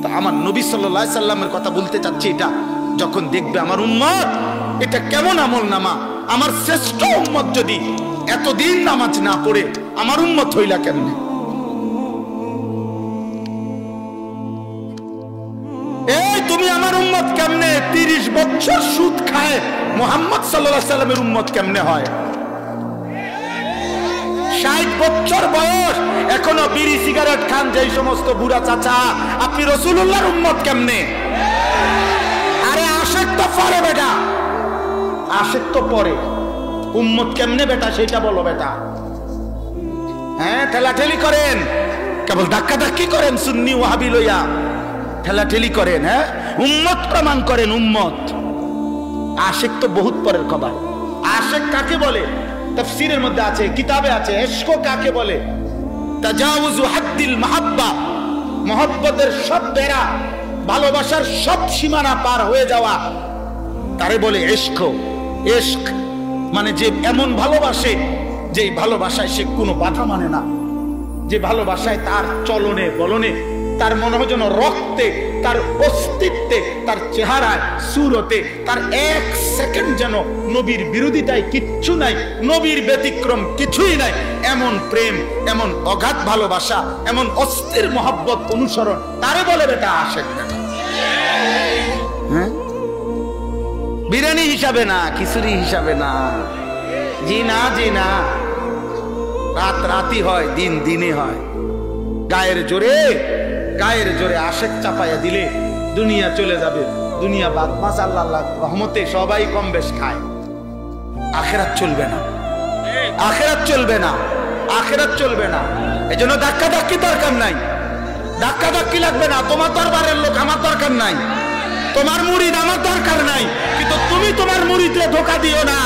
তা আমার নবী সাল্লাল্লাহু আলাইহি সাল্লামের কথা বলতে চাচ্ছি, এটা যখন দেখবে আমার উম্মত এটা কেমন আমল নামা, আমার শ্রেষ্ঠ উম্মত যদি এতদিন নামাজ না পড়ে আমার উম্মত হইলা কেমনে? এই তুমি আমার উম্মত কেমনে? 30 বছর সুদ খায় মুহাম্মদ সাল্লাল্লাহু আলাইহি সাল্লামের উম্মত কেমনে হয়? 60 বছর বয়স এখনো বিড়ি সিগারেট খান যেই সমস্ত বুড়া চাচা, আপনি রাসূলুল্লাহর উম্মত কেমনে? আরে আশিক তো পরে বেটা, আশিক তো পরে, উম্মত কেমনে বেটা সেটা বলো বেটা। হ্যাঁ, ঠেলাঠেলি করেন, কেবল ধাক্কা ধাক্কি করেন সুন্নি ওয়াহাবি লইয়া, ঠেলাঠেলি করেন। হ্যাঁ, উম্মত প্রমাণ করেন উম্মত। আশিক তো বহুত পরের খবর। আশিক কাকে বলে? তাফসীরের মধ্যে আছে, কিতাবে আছে। ইশক কাকে বলে? তাজাউযু হাদ্দিল মাহাব্বা, মহব্বতের সব বেড়া, ভালোবাসার সব সীমানা পার হয়ে যাওয়া, তারে বলে ইশক। ইশক মানে যে এমন ভালোবাসে যে ভালোবাসায় সে কোনো বাধা মানে না, যে ভালোবাসায় তার চলনে বলনে, তার মনে হয় যেন রক্তে, তার অস্তিত্বে, তার চেহারায়, সুরতে, তার এক সেকেন্ড যেন নবীর বিরোধিতায় কিচ্ছু নাই, নবীর ব্যতিক্রম কিছুই নাই। এমন প্রেম, এমন অগাধ ভালোবাসা, এমন অস্থির মহব্বত অনুসরণ, তারে বলে বেটা আশিক। হ্যাঁ, বিরিয়ানি হিসাবে না, খিচুড়ি হিসাবে না, জি না, জি না। রাত রাতি হয়, দিন দিনে হয়। গায়ের জোরে, গায়ের জোরে আশিক চাপাইয়া দিলে দুনিয়া চলে যাবে। দুনিয়া বাদ, মাশাআল্লাহ রহমতে সবাই কম বেশ খায়, আখিরাত চলবে না, আখিরাত চলবে না, আখিরাত চলবে না। এজন্য ধাক্কা ধাক্কি দরকার নাই, ধাক্কা ধাক্কি লাগবে না। তোমার দরবারের লোক আমার দরকার নাই, তোমার মুরিদ আমার দরকার নাই, কিন্তু তুমি তোমার মুরিদে ধোঁকা দিও না,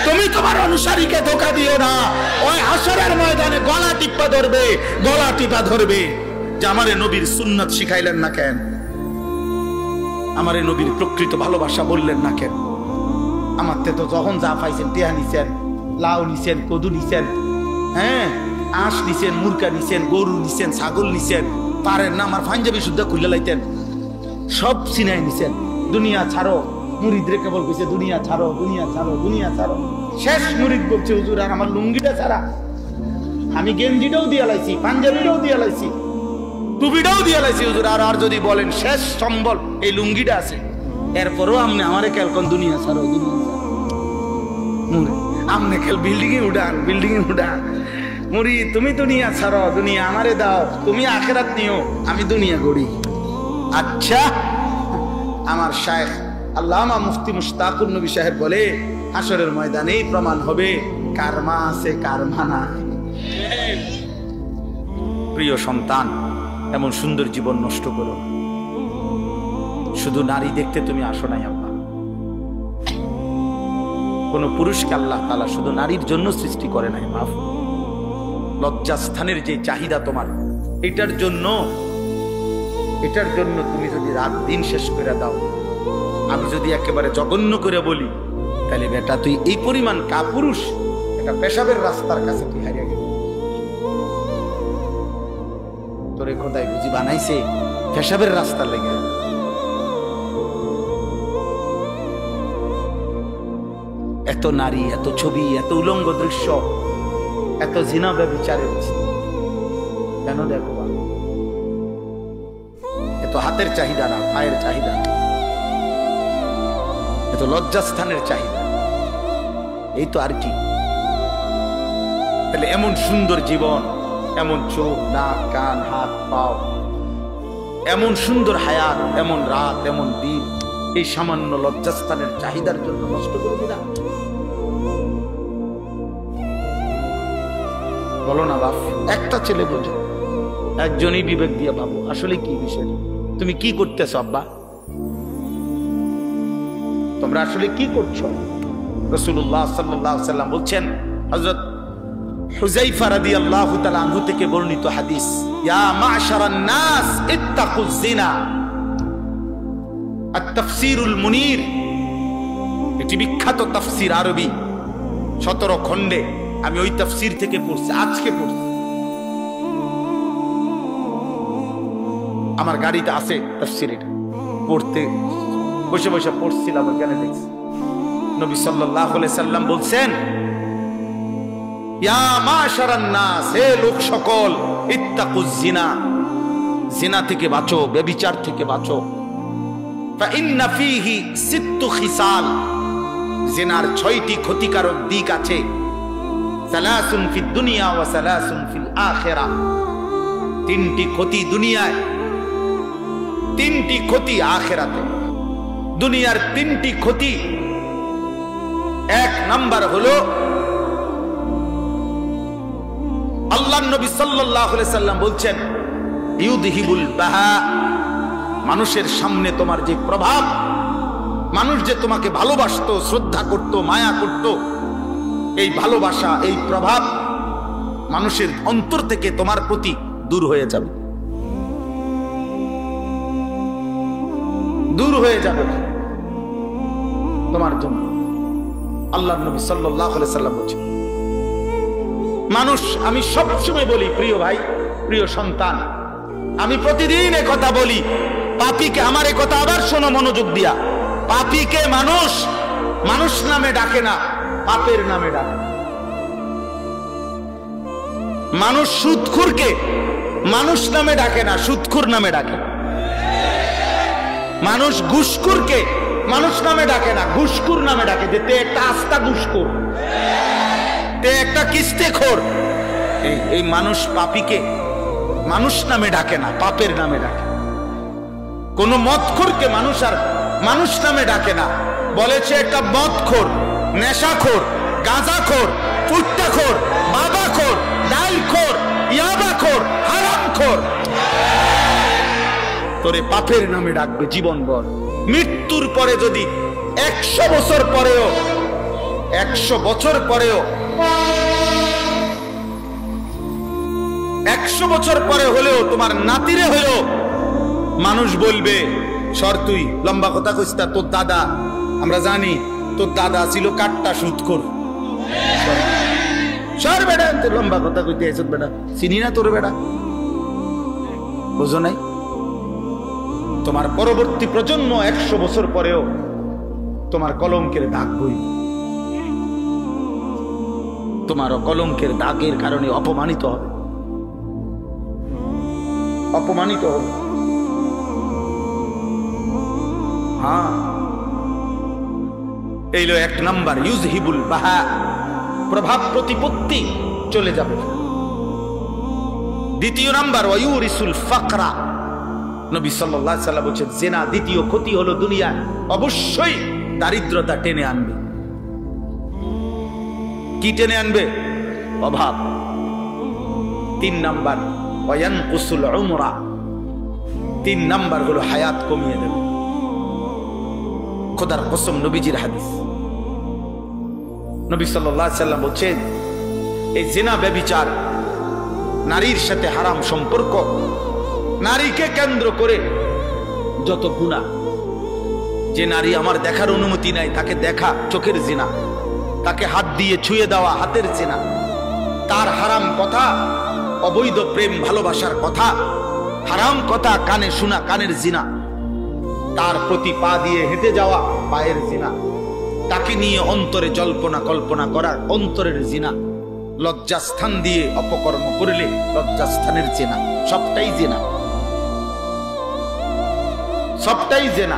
তুমি তোমার অনুসারীকে ধোঁকা দিও না। ওই হাসরের ময়দানে গলা টিপা ধরবে, গলা টিপা ধরবে যে আমারে নবীর সুন্নাত শিখাইলেন না কেন, আমারে নবীর প্রকৃত ভালোবাসা বললেন না কেন। আমার তো যখন যা পাইছেন, টিয়া নিছেন, লাউ নিছেন, কদু নিছেন, হ্যাঁ আঁশ নিছেন, মুরগা নিছেন, গরু নিছেন, ছাগল নিছেন, পারেন না আমার পাঞ্জাবি শুদ্ধ খুলে লাইতেন, সব চিনাই নিছেন। দুনিয়া ছাড়ো, মুরিদ রে কেবল কইছে দুনিয়া ছাড়ো, দুনিয়া ছাড়ো, দুনিয়া ছাড়ো। শেষ মুরিদ বলছে হুজুর আর আমার লুঙ্গিটা ছাড়া, আমি গেঞ্জিটাও দিয়া লাইছি, পাঞ্জাবিটাও দিয়া লাইছি, টুপিটাও দিয়া লাইছি হুজুর, আর যদি বলেন শেষ সম্বল এই লুঙ্গিটা আছে, এরপরও আমনে আমারে কেলকন দুনিয়া ছাড়ো, দুনিয়া ছাড়ো। মুরিদ আমনে খেল বিল্ডিং এ উড়ান, বিল্ডিং এ উড়ান। মুরিদ তুমি দুনিয়া ছাড়ো, দুনিয়া আমারে দাও, তুমি আখিরাত নিও, আমি দুনিয়া গড়ি। আচ্ছা, আমার শায়েখ আল্লামা মুফতি মুশতাকুর নবী সাহেব বলে হাসরের ময়দানেই প্রমাণ হবে কার মা আছে কার মা নাই। প্রিয় সন্তান, এমন সুন্দর জীবন নষ্ট করো। শুধু নারী দেখতে তুমি আসো নাই আল্লাহ, কোন পুরুষকে আল্লাহ তাআলা শুধু নারীর জন্য সৃষ্টি করে নাই। মাফ, লজ্জাস্থানের যে চাহিদা তোমার, এটার জন্য তুমি যদি রাত দিন শেষ করে দাও, আমি যদি একেবারে জঘন্য করে বলি, তাহলে বেটা তুই এই পরিমাণ কাপুরুষ, এটা পেশাবের রাস্তার কাছে তুই হারিয়ে গেলি। তোরে খোদাই বুঝি বানাইছে পেশাবের রাস্তার লেগে। এত নারী, এত ছবি, এত উলঙ্গ দৃশ্য, এত জিনা ব্যভিচারের, কেন দেখো? এত হাতের চাহিদা না, পায়ের চাহিদা না, এত লজ্জাস্থানের চাহিদা, এই তো আর কি। তাহলে এমন সুন্দর জীবন, এমন চোখ, নাক, কান, হাত, পাও, এমন সুন্দর হায়াত, এমন রাত, এমন দিন, এই সামান্য লজ্জাস্থানের চাহিদার জন্য নষ্ট করে দিলাম। বলো না বাপ, একটা ছেলে বোঝো, একজনই বিবেক দিয়ে ভাবো আসলে কি বিষয়, তুমি কি করতেছ আব্বা, তোমরা আসলে কি করছো? রাসূলুল্লাহ সাল্লাল্লাহু আলাইহি ওয়াসাল্লাম বলছেন, হযরত হুযায়ফা রাদিয়াল্লাহু তাআলা আনহু থেকে বর্ণিত হাদিস, ইয়া মা'শারান নাস ইত্তাকুয যিনা। আত-তাফসীরুল মুনীর, এটি বিখ্যাত তাফসীর, আরবি 17 খণ্ডে। আমি ওই তাফসীর থেকে পড়ছি, আজকে পড়ছি। আমার গাড়িতে আছে তাফসীর, এটা পড়তে বসে বসে পড়ছিলাম, ওখানে দেখছি নবী সাল্লাল্লাহু আলাইহি সাল্লাম বলছেন, ইয়া মাশারান নাস, হে লোক সকল, ইত্তাকুজ জিনা, জিনা থেকে বাঁচো, ব্যভিচার থেকে বাঁচো। ফা ইন্না ফীহি সিত্তু খিসাল, জিনার 6টি ক্ষতিকারক দিক আছে। সালাসুন ফিদ দুনিয়া ওয়া সালাসুন ফিল আখিরাহ, 3টি ক্ষতি দুনিয়ায়, 3টি ক্ষতি আখিরাতে। দুনিয়ার 3টি ক্ষতি, 1 নাম্বার হলো আল্লাহর নবী সাল্লাল্লাহু আলাইহি সাল্লাম বলছেন, ইউদহিবুল বাহা, মানুষের সামনে তোমার যে প্রভাব, মানুষ যে তোমাকে ভালোবাসতো, শ্রদ্ধা করত, মায়া করত, এই ভালোবাসা, এই প্রভাব মানুষের অন্তর থেকে তোমার প্রতি দূর হয়ে যাবে, দূর হয়ে যাবে তোমার জন্য। আল্লাহর নবী সাল্লাল্লাহু আলাইহি সাল্লাম বলেছেন, মানুষ, আমি সবসময় বলি প্রিয় ভাই, প্রিয় সন্তান, আমি প্রতিদিন এ কথা বলি, পাপীকে, আমার এ কথা আবার শোনো মনোযোগ দিয়া, পাপীকে মানুষ মানুষ নামে ডাকে না, পাপের নামে ডাকে। মানুষ সুদখোরকে মানুষ নামে ডাকে না, সুদখোর নামে ডাকে। মানুষ ঘুষখোরকে মানুষ নামে ডাকে না, ঘুষখোর নামে ডাকে, যে তে একটা আস্তা ঘুষখোর, তে একটা কিস্তেখোর। এই মানুষ পাপীকে মানুষ নামে ডাকে না, পাপের নামে ডাকে। কোন মদখোরকে মানুষ আর মানুষ নামে ডাকে না, বলেছে একটা মদখোর, নেশাখোর, গাঁজাখোর, ফুট্টাখোর, বাবাখোর, ডালখোর, ইয়াবাখোর, হারামখোর। তোরে পাপের নামে ডাকবে জীবনভর। মৃত্যুর পরে যদি 100 বছর পরেও, 100 বছর পরেও, 100 বছর পরে হলেও, তোমার নাতিরে হলেও মানুষ বলবে, সর তুই, লম্বা কথা কইস না, তোর দাদা, আমরা জানি তোর দাদা ছিল কাট্টা সুদখোর, সর বেটা, তোর লম্বা কথা কইতে এসে বেটা, চিনি না তোর বেটা, বুঝো নাই? তোমার পরবর্তী প্রজন্ম 100 বছর পরেও তোমার কলঙ্কের দাগ বইবে, তোমার কলঙ্কের দাগের কারণে অপমানিত হবে, অপমানিত হবে। হ্যাঁ, এইলো 1 নাম্বার, ইউজহিবুল বাহা, প্রভাব প্রতিপত্তি চলে যাবে। 2 নাম্বার, ওয়ায়ুরিসুল ফাকরা, নবী সাল্লাল্লাহু আলাইহি সাল্লাম বলেছেন, জিনা 2য় ক্ষতি হলো দুনিয়া অবশ্যই দারিদ্রতা টেনে আনবে। কি টেনে আনবে? অভাব। 3 নাম্বার, ওয়ায়ানকুসুল উমরা, 3 নাম্বার হলো হায়াত কমিয়ে দেবে। খোদার কসম, নবীজির হাদিস, নবী সাল্লাল্লাহু আলাইহি সাল্লাম বলেছেন, এই জিনা, ব্যভিচার, নারীর সাথে হারাম সম্পর্ক, নারীকে কেন্দ্র করে যত গুনাহ, যে নারী আমার দেখার অনুমতি নাই তাকে দেখা, চোখের জিনা, তাকে হাত দিয়ে ছুঁয়ে দেওয়া, হাতের জিনা, তার হারাম কথা, অবৈধ প্রেম ভালোবাসার কথা, হারাম কথা কানে শোনা, কানের জিনা, তার প্রতি পা দিয়ে হেঁটে যাওয়া, পায়ের জিনা, তাকে নিয়ে অন্তরে জল্পনা কল্পনা করার, অন্তরের জিনা, লজ্জাস্থান দিয়ে অপকর্ম করলে লজ্জাস্থানের জিনা, সবটাই জিনা, সবটাই জিনা।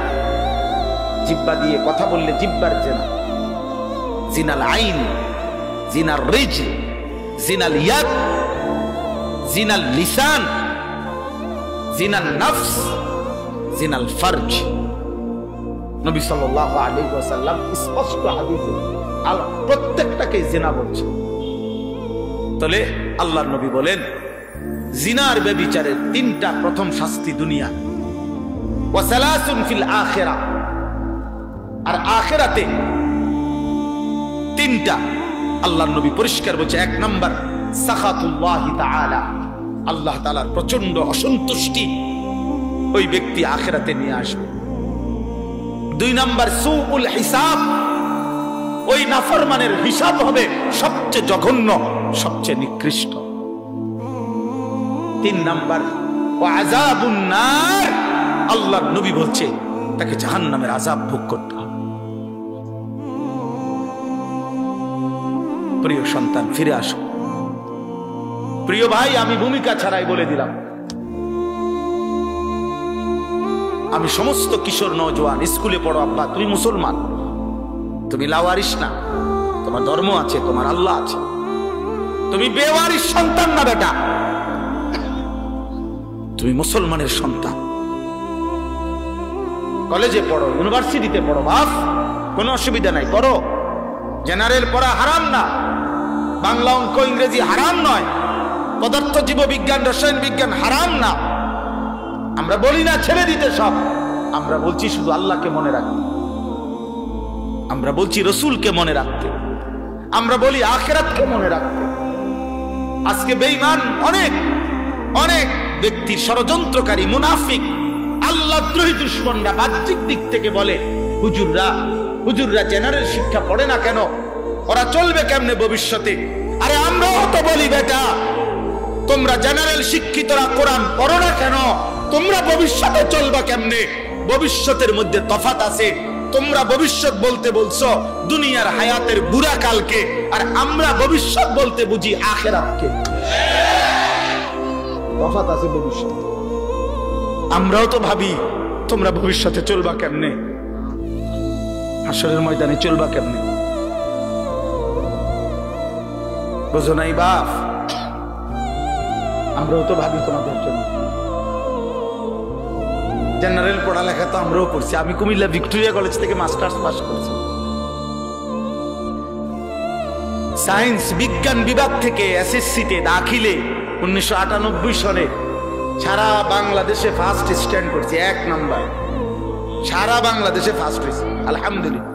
জিহ্বা দিয়ে কথা বললে জিহ্বার জিনা, জিনাল আইন, জিনাল রিজল, জিনাল ইয়াদ, জিনাল লিসান, জিনাল নফস, জিনাল ফরজ। নবী সাল্লাল্লাহু আলাইহি ওয়াসাল্লাম স্পষ্ট হাদিসে প্রত্যেকটাকে জিনা বলছে। তাহলে আল্লাহর নবী বলেন, জিনার ব্যভিচারের 3টা প্রথম শাস্তি দুনিয়া, ওয়া সালাসুন ফিল আখিরাহ, আর আখিরাতে 3টা আল্লাহর নবী পরিষ্কার বলছে। 1 নাম্বার, সাখাতুল্লাহি তাআলা, আল্লাহ তাআলার প্রচন্ড অসন্তুষ্টি ওই ব্যক্তি আখিরাতে নিয়ে আসবে। 2 নাম্বার, সুউল হিসাব, ওই নাফরমানের হিসাব হবে সবচেয়ে জঘন্য, সবচেয়ে নিকৃষ্ট। 3 নাম্বার, ওয়া আযাবুন নার, আল্লাহর নবী বলছে তাকে জাহান্নামের আযাব ভোগ করতে হবে। প্রিয় সন্তান, ফিরে আসো। প্রিয় ভাই, আমি ভূমিকা ছাড়াই বলে দিলাম, আমি সমস্ত কিশোর নওজোয়ান, স্কুলে পড়ো আব্বা, তুমি মুসলমান, তুমি লাওয়ারিস না, তোমার ধর্ম আছে, তোমার আল্লাহ আছে, তুমি বেওয়ারিস সন্তান না বেটা, তুমি মুসলমানের সন্তান। কলেজে পড়ো, ইউনিভার্সিটিতে পড়ো, বাপ কোনো অসুবিধা নাই, পড়ো। জেনারেল পড়া হারাম না, বাংলা অঙ্ক ইংরেজি হারাম নয়, পদার্থ জীববিজ্ঞান রসায়ন বিজ্ঞান হারাম না। আমরা বলি না ছেড়ে দিতে সব, আমরা বলছি শুধু আল্লাহকে মনে রাখতে, আমরা বলছি রসুলকে মনে রাখতে, আমরা বলি আখিরাতকে মনে রাখতে। আজকে বেঈমান অনেক অনেক ব্যক্তির ষড়যন্ত্রকারী মুনাফিক আল্লাহদ্রোহী দুশমনরা বাহ্যিক দিক থেকে বলে হুজুররা জেনারেল শিক্ষা পড়ে না কেন, ওরা চলবে কেমনে ভবিষ্যতে? আরে আমরাও তো বলি বেটা, তোমরা জেনারেল শিক্ষিতরা কোরআন পড়ো না কেন, তোমরা ভবিষ্যতে চলবা কেমনে? ভবিষ্যতের মধ্যে তফাৎ আছে। তোমরা ভবিষ্যৎ বলতে বলছো দুনিয়ার হায়াতের বুড়া কালকে, আর আমরা ভবিষ্যৎ বলতে বুঝি আখিরাতকে। তফাৎ আছে ভবিষ্যৎ। আমরাও তো ভাবি তোমরা ভবিষ্যতে চলবা কেমনে, হাসরের ময়দানে চলবা কেমনে, বুঝো নাই বাপ? আমরাও তো ভাবি তোমাদের জন্য। জেনারেল পড়ালেখা তো আমরাও করছি। আমি কুমিল্লা ভিক্টোরিয়া কলেজ থেকে মাস্টার্স পাস করছি। সায়েন্স বিজ্ঞান বিভাগ থেকে এসএসসিতে দাখিলে 1998 সালে সারা বাংলাদেশে ফার্স্ট স্ট্যান্ড করছি, 1 নাম্বার, সারা বাংলাদেশে ফার্স্ট হয়েছি আলহামদুলিল্লাহ।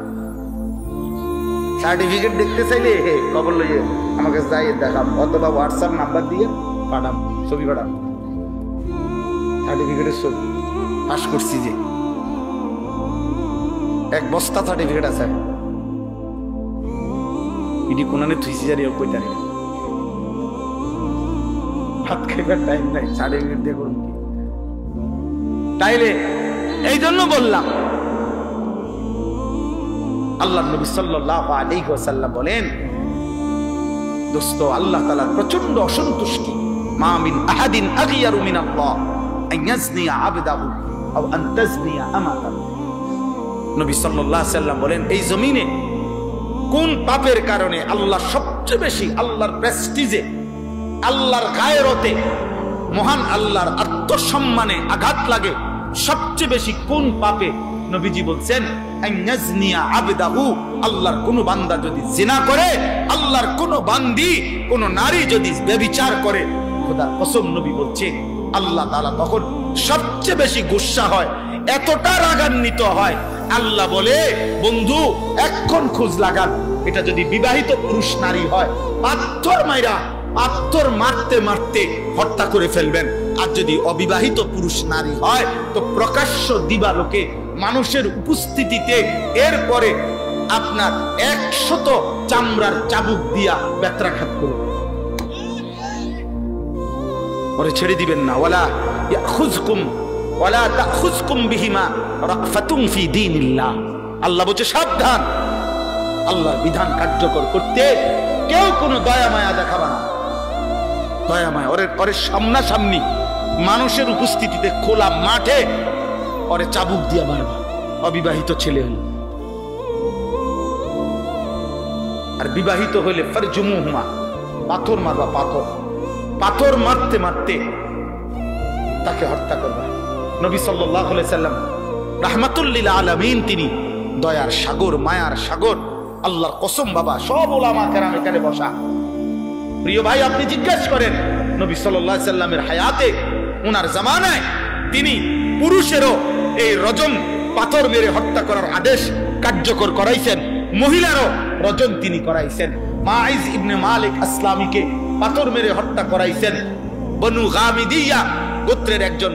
সার্টিফিকেট দেখতে চাইলে খবর লইয়ে আমাকে যাই দেখাম, অথবা হোয়াটসঅ্যাপ নাম্বার দিয়ে পাঠাম, ছবি পাঠাম, সার্টিফিকেটের ছবি। পাস করছি যে 1 বস্তা সার্টিফিকেট আছে, ইডি কোনানে থুইছি জানি কই তারিখ, ভাত খাইবার টাইম নাই, সার্টিফিকেট দিয়ে করুন কি? তাইলে এই জন্য বললাম, আল্লাহর নবী সাল্লাল্লাহু আলাইহি ওয়াসাল্লাম বলেন, দোস্ত আল্লাহ তাআলার প্রচন্ড অসন্তুষ্টি, মা মিন আহাদিন আগিয়ারু মিনাল্লাহ আন ইয়াজনিয়া আবদাহু আও আন তাজনিয়া আমাতাহু। নবী সাল্লাল্লাহু আলাইহি ওয়াসাল্লাম বলেন, এই জমিনে কোন পাপের কারণে আল্লাহ সবচেয়ে বেশি, আল্লাহর প্রেস্টিজে, আল্লাহর গায়রতে, মহান আল্লাহর আত্মসম্মানে আঘাত লাগে সবচেয়ে বেশি কোন পাপে? নবীজি বলছেন, আইয়াজনিয়া আবদাহু, আল্লাহর কোন বান্দা যদি জিনা করে, আল্লাহর কোন বান্দি, কোন নারী যদি ব্যভিচার করে, খোদার কসম নবী বলছে আল্লাহ তাআলা তখন সবচেয়ে বেশি গুসা হয়, এতটা রাগান্বিত হয়। আল্লাহ বলে, বন্ধু এখন খোঁজ লাগান, এটা যদি বিবাহিত পুরুষ নারী হয় পাথর মারতে মারতে হত্যা করে ফেলবেন, আর যদি অবিবাহিত পুরুষ নারী হয় তো প্রকাশ্য দিবালোকে মানুষের উপস্থিতিতে এরপরে আপনার 100 চামড়ার চাবুক দিয়া বেত্রাঘাত করবে, পরে ছেড়ে দিবেন না। ওয়ালা তাখুযকুম বিহিমা রাফাতুন ফি দীনিল্লাহ, আল্লাহ বলছে সাবধান, আল্লাহর বিধান কার্যকর করতে কেউ কোনো দয়া মায়া দেখাবে না। দয়া মায়া ওরে সামনাসামনি মানুষের উপস্থিতিতে খোলা মাঠে ওরে চাবুক দিয়া মারবা, অবিবাহিত ছেলে হলে। আর বিবাহিত হলে ফারজুমুহুমা, পাথর মারবা, পাথর মারতে মারতে তাকে হত্যা করবা। নবী সাল্লাল্লাহু আলাইহি সাল্লাম রাহমাতুল লিল আলামিন, তিনি দয়ার সাগর, মায়ার সাগর। আল্লাহর কসম বাবা, সব উলামা কেরাম এখানে বসা। প্রিয় ভাই, আপনি জিজ্ঞেস করেন নবী সাল্লাল্লাহু আলাইহি সাল্লামের হায়াতে, ওনার জামানায় তিনি পুরুষেরও এই রজম, পাথর মেরে হত্যা করার আদেশ কার্যকর করাইছেন, মহিলারও রজম তিনি করাইছেন। মাইজ ইবনে মালিক আসলামীকে পাথর মেরে হত্যা করাইছেন। বনু গামিদিয়া গোত্রের একজন